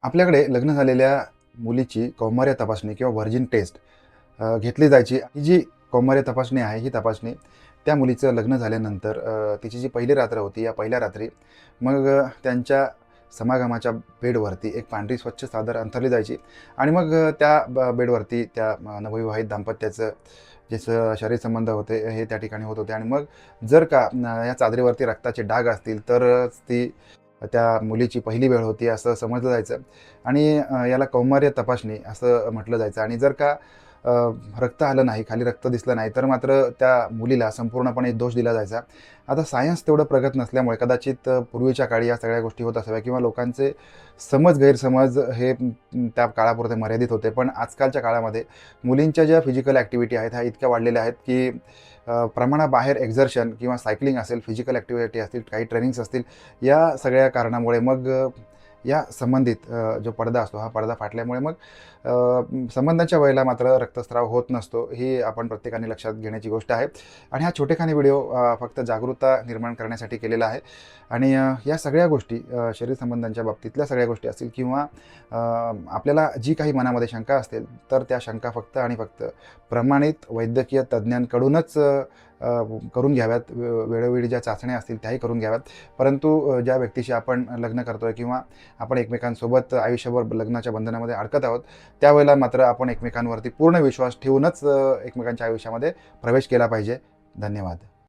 आपल्याकडे लग्न झालेल्या मुलीची कौमार्य तपासणी किंवा व्हर्जिन टेस्ट घेतली जायची. ही जी कौमार्य तपासणी आहे, ही तपासणी त्या मुलीचं लग्न झाल्यानंतर तिची जी पहिली रात्र होती, या पहिल्या रात्री मग त्यांच्या समागमाच्या बेडवरती एक पांढरी स्वच्छ चादर अंथरली जायची आणि मग त्या बेडवरती त्या नवविवाहित दाम्पत्याचं जे शरीरसंबंध होते हे त्या ठिकाणी होत होते. आणि मग जर का या चादरीवरती रक्ताचे डाग असतील तरच ती त्या मुलीची पहिली वेळ होती असं समजलं जायचं. आणि याला कौमार्य तपासणी असं म्हटलं जायचं. आणि जर का अ, रक्त आलं नाही, खाली रक्त दिसलं नाही, तर मात्र त्या मुलीला संपूर्णपणे दोष दिला जायचा. आता सायन्स तेवढं प्रगत नसल्यामुळे कदाचित पूर्वीच्या काळी या सगळ्या गोष्टी होत असाव्या किंवा लोकांचे गैरसमज हे त्या काळापुरते मर्यादित होते. पण आजकालच्या काळामध्ये मुलींच्या ज्या फिजिकल ॲक्टिव्हिटी आहेत ह्या इतक्या वाढलेल्या आहेत की प्रमाणाबाहेर एक्झर्शन किंवा सायकलिंग असेल, फिजिकल ॲक्टिव्हिटी असतील, काही ट्रेनिंग्स असतील, या सगळ्या कारणामुळे मग या संबंधित जो पडदा असतो हा पडदा फाटल्यामुळे मग संबंधाच्या वेळेला मात्र रक्तस्राव होत नसतो. ही आपण प्रत्येकाने लक्षात घेण्याची गोष्ट आहे. आणि हा छोटेखानी व्हिडिओ फक्त जागरूकता निर्माण करण्यासाठी केलेला आहे. आणि या सगळ्या गोष्टी शरीर संबंधांच्या बाबतीतल्या सगळ्या गोष्टी असतील किंवा आपल्याला जी काही मनामध्ये शंका असतील तर त्या शंका फक्त आणि फक्त प्रमाणित वैद्यकीय तज्ज्ञांकडूनच करून घ्याव्यात. वेळोवेळी ज्या चाचण्या असतील त्याही करून घ्याव्यात. परंतु ज्या व्यक्तीशी आपण लग्न करतोय किंवा आपण एकमेकांसोबत आयुष्यभर लग्नाच्या बंधनामध्ये अडकत आहोत, त्यावेळेला मात्र आपण एकमेकांवरती पूर्ण विश्वास ठेवूनच एकमेकांच्या आयुष्यामध्ये प्रवेश केला पाहिजे. धन्यवाद.